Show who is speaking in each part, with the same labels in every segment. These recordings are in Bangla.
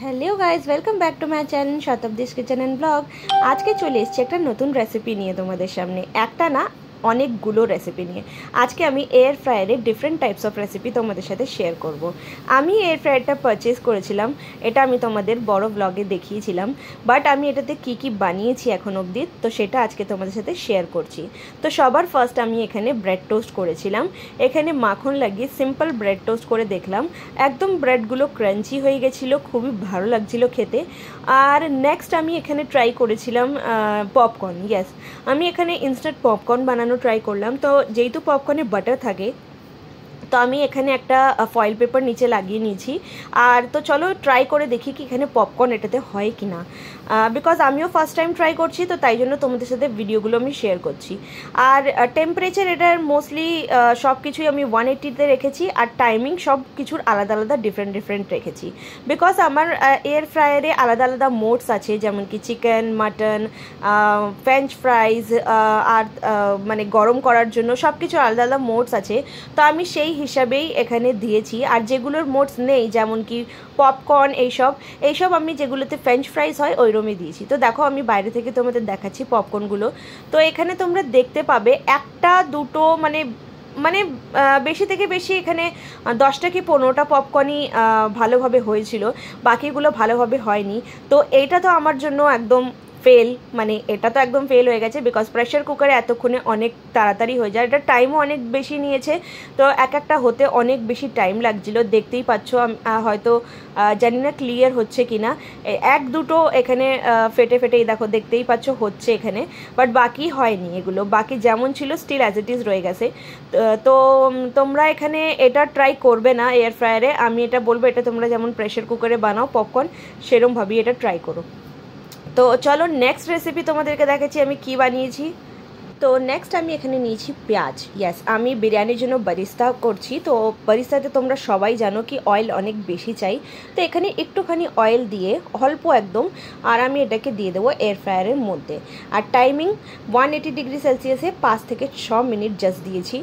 Speaker 1: Hello guys, welcome back to my channel Shatabdi's kitchen and blog. আজকে চলে এসেছি একটা নতুন রেসিপি নিয়ে তোমাদের সামনে। একটা না, অনেকগুলো রেসিপি নিয়ে। আজকে আমি এয়ার ফ্রায়ারে ডিফারেন্ট টাইপস অফ রেসিপি তোমাদের সাথে শেয়ার করব। আমি এয়ার ফ্রায়ারটা পারচেস করেছিলাম, এটা আমি তোমাদের বড় ব্লগে দেখিয়েছিলাম, বাট আমি এটাতে কি কি বানিয়েছি এখন অবধি, তো সেটা আজকে তোমাদের সাথে শেয়ার করছি। তো সবার ফার্স্ট আমি এখানে ব্রেড টোস্ট করেছিলাম। এখানে মাখন লাগিয়ে সিম্পল ব্রেড টোস্ট করে দেখলাম, একদম ব্রেডগুলো ক্রাঞ্চি হয়ে গেছিলো, খুবই ভালো লাগছিলো খেতে। আর নেক্সট আমি এখানে ট্রাই করেছিলাম পপকর্ন। ইয়েস, আমি এখানে ইনস্ট্যান্ট পপকর্ন বানানো ট্রাই করলাম। তো যেহেতু পপকর্নে বাটার থাকে, তো আমি এখানে একটা ফয়েল পেপার নিচে লাগিয়ে নিয়েছি। আর তো চলো ট্রাই করে দেখি কি এখানে পপকর্ন এটাতে হয় কি না, বিকজ আমিও ফার্স্ট টাইম ট্রাই করছি, তো তাই জন্য তোমাদের সাথে ভিডিওগুলো আমি শেয়ার করছি। আর টেম্পারেচার এটার মোস্টলি সব কিছুই আমি 180-তে রেখেছি, আর টাইমিং সব কিছুর আলাদা আলাদা ডিফারেন্ট রেখেছি। বিকজ আমার এয়ার ফ্রায়ারে আলাদা আলাদা মোডস আছে, যেমন কি চিকেন, মাটন, ফ্রেঞ্চ ফ্রাইজ, আর মানে গরম করার জন্য সব কিছু আলাদা আলাদা মোডস আছে। তো আমি সেই হিসাবেই এখানে দিয়েছি। আর যেগুলোর মোডস নেই, যেমন কি পপকর্ন, এইসব আমি যেগুলোতে ফ্রেঞ্চ ফ্রাইজ হয় ওইরকমই দিয়েছি। তো দেখো আমি বাইরে থেকে তোমাদের দেখাচ্ছি পপকর্নগুলো। তো এখানে তোমরা দেখতে পাবে একটা দুটো মানে মানে বেশি থেকে বেশি এখানে 10টা কি 15টা পপকর্নই ভালোভাবে হয়েছিল, বাকিগুলো ভালোভাবে হয়নি। তো এইটা তো আমার জন্য একদম ফেল, মানে এটা তো একদম ফেল হয়ে গেছে, বিকজ প্রেশার কুকারে এতক্ষণে অনেক তাড়াতাড়ি হয়ে যায়, এটা টাইমও অনেক বেশি নিয়েছে। তো একটা হতে অনেক বেশি টাইম লাগছিল, দেখতেই পাচ্ছ। হয়তো জানি না ক্লিয়ার হচ্ছে কি না, এক দুটো এখানে ফেটে এই দেখো দেখতেই পাচ্ছ হচ্ছে এখানে, বাট বাকি হয়নি। এগুলো বাকি যেমন ছিল স্টিল অ্যাজ ইট ইজ রয়ে গেছে। তো তোমরা এখানে এটা ট্রাই করবে না এয়ার ফ্রায়ারে, আমি এটা বলবো এটা তোমরা যেমন প্রেশার কুকারে বানাও পপকর্ন, সেরমভাবেই এটা ট্রাই করো। তো চলো নেক্সট রেসিপি তোমাদেরকে দেখাচ্ছি আমি কি বানিয়েছি। তো নেক্সট আমি এখানে নিয়েছি পেঁয়াজ। ইয়েস, আমি বিরিয়ানির জন্য বারিস্তা করছি। তো বারিস্তাতে তোমরা সবাই জানো কি অয়েল অনেক বেশি চাই। তো এখানে একটুখানি অয়েল দিয়ে অল্প একদম, আর আমি এটাকে দিয়ে দেবো এয়ার ফ্রায়ারের মধ্যে। আর টাইমিং 180°C 5 থেকে 6 মিনিট জাস্ট দিয়েছি।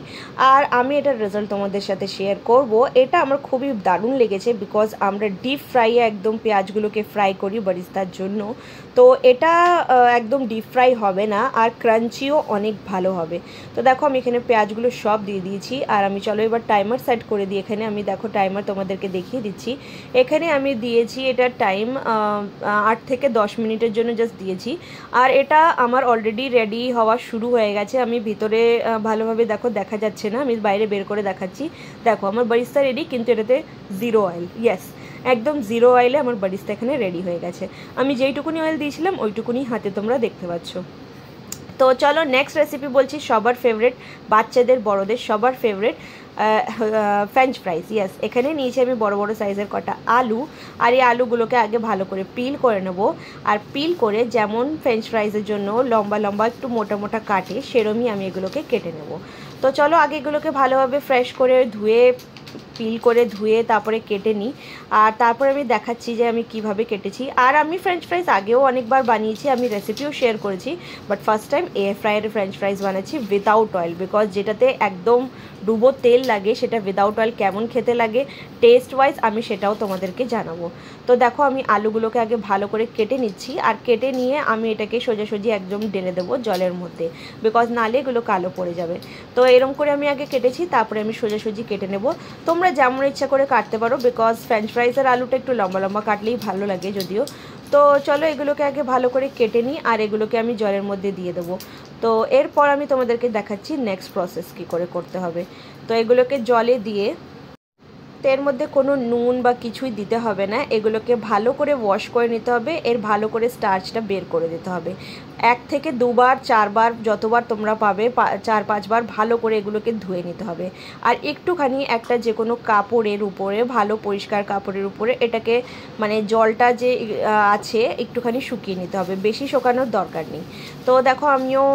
Speaker 1: আর আমি এটার রেজাল্ট তোমাদের সাথে শেয়ার করব। এটা আমার খুবই দারুণ লেগেছে, বিকজ আমরা ডিপ ফ্রাইয়ে একদম পেঁয়াজগুলোকে ফ্রাই করি বারিস্তার জন্য। তো এটা একদম ডিপ ফ্রাই হবে না, আর ক্রাঞ্চিও অনেক ভালো হবে। তো দেখো আমি এখানে পেঁয়াজগুলো সব দিয়ে দিয়েছি। আর আমি চলো এবার টাইমার সেট করে দিই। এখানে আমি দেখো টাইমার তোমাদেরকে দেখিয়ে দিচ্ছি। এখানে আমি দিয়েছি এটার টাইম 8 থেকে 10 মিনিটের জন্য জাস্ট দিয়েছি। আর এটা আমার অলরেডি রেডি হওয়া শুরু হয়ে গেছে। আমি ভিতরে ভালোভাবে দেখো দেখা যাচ্ছে না, আমি বাইরে বের করে দেখাচ্ছি। দেখো আমার বারিস্তা রেডি, কিন্তু এটাতে 0 অয়েল। ইয়েস, একদম 0 অয়েলে আমার বারিস্তা এখানে রেডি হয়ে গেছে। আমি যেইটুকুনি অয়েল দিয়েছিলাম ওইটুকুনি হাতে তোমরা দেখতে পাচ্ছ। তো চলো নেক্সট রেসিপি বলছি, সবার ফেভারিট, বাচ্চাদের বড়দের সবার ফেভারিট ফ্রেঞ্চ ফ্রাইজ। ইয়েস, এখানে নিয়েছি আমি বড় বড় সাইজের কটা আলু। আর এই আলুগুলোকে আগে ভালো করে পিল করে নেব। আর পিল করে যেমন ফ্রেঞ্চ ফ্রাইজের জন্য লম্বা লম্বা একটু মোটা মোটা কাটে, সেরমই আমি এগুলোকে কেটে নেব। তো চলো আগে এগুলোকে ভালোভাবে ফ্রেশ করে পিল করে ধুয়ে তারপরে কেটে নিই। আর তারপরে আমি দেখাচ্ছি যে আমি কিভাবে কেটেছি। আর আমি ফ্রেঞ্চ ফ্রাইজ আগেও অনেকবার বানিয়েছি, আমি রেসিপিও শেয়ার করেছি, বাট ফার্স্ট টাইম এয়ার ফ্রায়ারে ফ্রেঞ্চ ফ্রাইজ বানাচ্ছি উইদাউট অয়েল, বিকজ যেটাতে একদম ডুবো তেল লাগে, সেটা উইদাউট অয়েল কেমন খেতে লাগে টেস্ট ওয়াইজ আমি সেটাও তোমাদেরকে জানাবো। তো দেখো আমি আলুগুলোকে আগে ভালো করে কেটে নিচ্ছি। আর কেটে নিয়ে আমি এটাকে সোজাসুজি একদম ঢেলে দেবো জলের মধ্যে, বিকজ নালে এগুলো কালো পড়ে যাবে। তো এরকম করে আমি আগে কেটেছি, তারপরে আমি সোজাসুজি কেটে নেব। তোমরা যেমন ইচ্ছা করে কাটতে পারো, বিকজ ফ্রেঞ্চ ফ্রাইজের আলুটা একটু লম্বা লম্বা কাটলেই ভালো লাগে যদিও। তো চলো এগুলোকে আগে ভালো করে কেটে নিই, আর এগুলোকে আমি জলের মধ্যে দিয়ে দেবো। তো এরপর আমি তোমাদেরকে দেখাচ্ছি নেক্সট প্রসেস কী করে করতে হবে। তো এগুলোকে জলে দিয়ে, তো এর মধ্যে কোনো নুন বা কিছুই দিতে হবে না, এগুলোকে ভালো করে ওয়াশ করে নিতে হবে, এর ভালো করে স্টার্চটা বের করে দিতে হবে। 1 থেকে 2 বার 4 বার যতবার তোমরা পাবে 4-5 বার ভালো করে এগুলোকে ধুয়ে নিতে হবে। আর একটুখানি একটা যে কোনো কাপড়ের উপরে, ভালো পরিষ্কার কাপড়ের উপরে এটাকে মানে জলটা যে আছে একটুখানি শুকিয়ে নিতে হবে, বেশি শুকানোর দরকার নেই। তো দেখো আমিও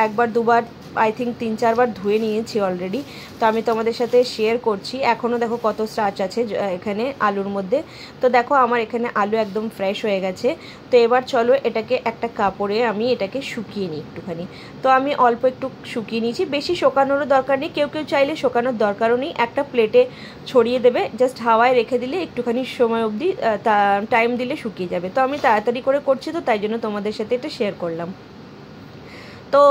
Speaker 1: 1-2 বার আই থিঙ্ক 3-4 বার ধুয়ে নিয়েছি অলরেডি। তো আমি তোমাদের সাথে শেয়ার করছি। এখনও দেখো কত স্টার্চ আছে এখানে আলুর মধ্যে। তো দেখো আমার এখানে আলু একদম ফ্রেশ হয়ে গেছে। তো এবার চলো এটাকে একটা কাপড়ে আমি এটাকে শুকিয়ে নিই একটুখানি। তো আমি অল্প একটু শুকিয়ে নিয়েছি, বেশি শোকানোরও দরকার নেই, কেউ কেউ চাইলে শোকানোর দরকারও নেই, একটা প্লেটে ছড়িয়ে দেবে, জাস্ট হাওয়ায় রেখে দিলে একটুখানি সময় অবধি টাইম দিলে শুকিয়ে যাবে। তো আমি তাড়াতাড়ি করে করছি, তো তাই জন্য তোমাদের সাথে এটা শেয়ার করলাম। তো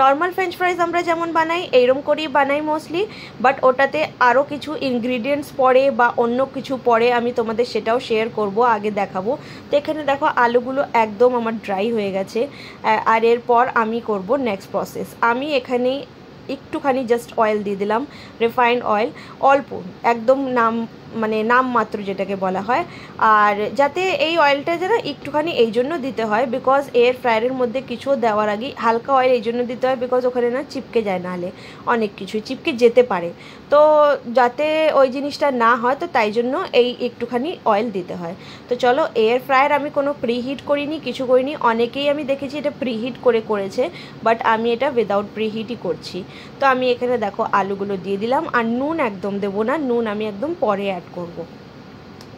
Speaker 1: নর্মাল ফ্রেঞ্চ ফ্রাইজ আমরা যেমন বানাই এইরকম করেই বানাই মোস্টলি, বাট ওটাতে আরও কিছু ইনগ্রিডিয়েন্টস পড়ে বা অন্য কিছু পড়ে, আমি তোমাদের সেটাও শেয়ার করব, আগে দেখাবো। তো এখানে দেখো আলুগুলো একদম আমার ড্রাই হয়ে গেছে। আর এরপর আমি করব নেক্সট প্রসেস। আমি এখানে একটুখানি জাস্ট অয়েল দিয়ে দিলাম, রিফাইন্ড অয়েল, অল্প, একদম নামমাত্র যেটাকে বলা হয়। আর যাতে এই অয়েলটা যেন একটুখানি এই জন্য দিতে হয়, বিকজ এয়ার ফ্রায়ারের মধ্যে কিছু দেওয়ার আগে হালকা অয়েল এই জন্য দিতে হয়, বিকজ ওখানে না চিপকে যায়, নাহলে অনেক কিছুই চিপকে যেতে পারে। তো যাতে ওই জিনিসটা না হয়, তো তাই জন্য এই একটুখানি অয়েল দিতে হয়। তো চলো, এয়ার ফ্রায়ার আমি কোনো প্রিহিট করিনি, কিছু করিনি। অনেকেই আমি দেখেছি এটা প্রিহিট করেছে, বাট আমি এটা উইদাউট প্রিহিটই করছি। তো আমি এখানে দেখো আলুগুলো দিয়ে দিলাম, আর নুন একদম দেবো না, নুন আমি একদম পরে অ্যাড করব।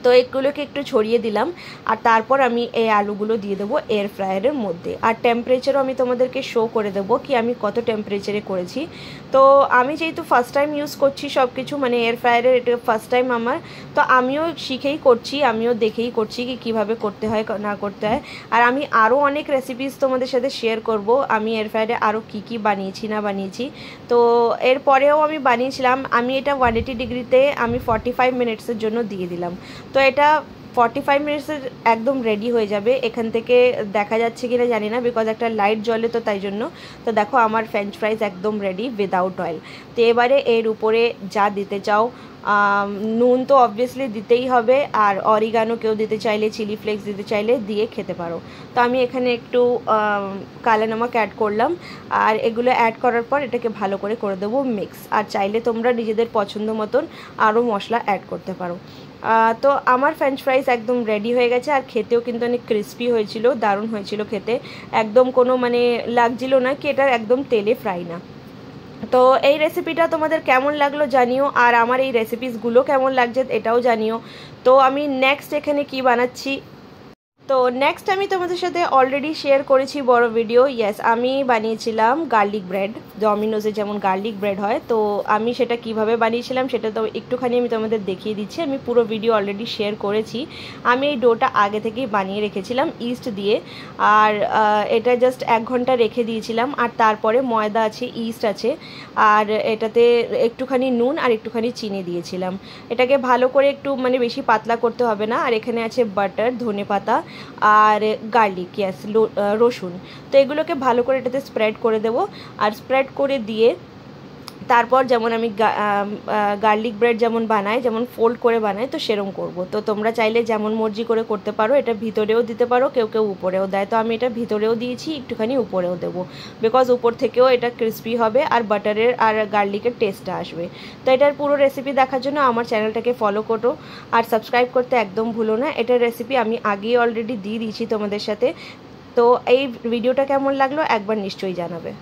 Speaker 1: তো এগুলোকে একটু ছড়িয়ে দিলাম, আর তারপর আমি এই আলুগুলো দিয়ে দেবো এয়ার ফ্রায়ারের মধ্যে। আর টেম্পারেচারও আমি তোমাদেরকে শো করে দেবো কি আমি কত টেম্পারেচারে করেছি। তো আমি যেহেতু ফার্স্ট টাইম ইউজ করছি সব কিছু, এয়ার ফ্রায়ারের এটা ফার্স্ট টাইম আমার, তো আমিও শিখেই করছি, আমিও দেখেই করছি কি কীভাবে করতে হয় না করতে হয়। আর আমি আরও অনেক রেসিপিস তোমাদের সাথে শেয়ার করব, আমি এয়ার ফ্রায়ারে আরও কী বানিয়েছি না বানিয়েছি। তো এরপরেও আমি বানিয়েছিলাম, আমি এটা 180 ডিগ্রিতে আমি 45 মিনিটসের জন্য দিয়ে দিলাম। তো এটা 45 মিনিটসের একদম রেডি হয়ে যাবে। এখান থেকে দেখা যাচ্ছে কিনা জানি না, বিকজ একটা লাইট জ্বলে, তো তাই জন্য। তো দেখো আমার ফ্রেঞ্চ ফ্রাইজ একদম রেডি উইদাউট অয়েল। তো এবারে এর উপরে যা দিতে চাও, নুন তো অবভিয়াসলি দিতেই হবে, আর অরিগানো কেউ দিতে চাইলে, চিলি ফ্লেক্স দিতে চাইলে দিয়ে খেতে পারো। তো আমি এখানে একটু কালো নমক অ্যাড করলাম, আর এগুলো অ্যাড করার পর এটাকে ভালো করে দেবো মিক্স। আর চাইলে তোমরা নিজেদের পছন্দ মতন আরও মশলা অ্যাড করতে পারো। তো আমার ফ্রেঞ্চ ফ্রাইজ একদম রেডি হয়ে গেছে, আর খেতেও কিন্তু অনেক ক্রিস্পি হয়েছিল, দারুণ হয়েছিল খেতে, একদম কোনো লাগছিল না কি এটা একদম তেলে ফ্রাই না। তো এই রেসিপিটা তোমাদের কেমন লাগলো জানিও, আর আমার এই রেসিপিসগুলো কেমন লাগছে এটাও জানিও। তো আমি নেক্সট এখানে কি বানাচ্ছি, তো নেক্সট আমি তোমাদের সাথে অলরেডি শেয়ার করেছি বড় ভিডিও। ইয়েস, আমি বানিয়েছিলাম গার্লিক ব্রেড, ডমিনোজে যেমন গার্লিক ব্রেড হয়, তো আমি সেটা কিভাবে বানিয়েছিলাম সেটা তো একটুখানি আমি তোমাদের দেখিয়ে দিচ্ছি। আমি পুরো ভিডিও অলরেডি শেয়ার করেছি। আমি এই ডোটা আগে থেকেই বানিয়ে রেখেছিলাম ইস্ট দিয়ে, আর এটা জাস্ট 1 ঘন্টা রেখে দিয়েছিলাম। আর তারপরে ময়দা আছে, ইস্ট আছে, আর এটাতে একটুখানি নুন আর একটুখানি চিনি দিয়েছিলাম। এটাকে ভালো করে একটু বেশি পাতলা করতে হবে না। আর এখানে আছে বাটার, ধনেপাতা আর গার্লিক, ইয়াস, রসুন। তো এগুলোকে ভালো করে এটাতে স্প্রেড করে দেবো। আর স্প্রেড করে দিয়ে তারপর যেমন আমি গার্লিক ব্রেড যেমন বানাই, যেমন ফোল্ড করে বানাই, তো সেরকম করব। তো তোমরা চাইলে যেমন মর্জি করে করতে পারো, এটা ভিতরেও দিতে পারো, কেউ কেউ উপরেও দেয়। তো আমি এটা ভিতরেও দিয়েছি, একটুখানি উপরেও দেবো, বিকজ উপর থেকেও এটা ক্রিস্পি হবে আর বাটারের আর গার্লিকের টেস্টটা আসবে। তো এটার পুরো রেসিপি দেখার জন্য আমার চ্যানেলটাকে ফলো করো, আর সাবস্ক্রাইব করতে একদম ভুলো না। এটার রেসিপি আমি আগেই অলরেডি দিয়ে দিয়েছি তোমাদের সাথে। তো এই ভিডিওটা কেমন লাগলো একবার নিশ্চয়ই জানাবে।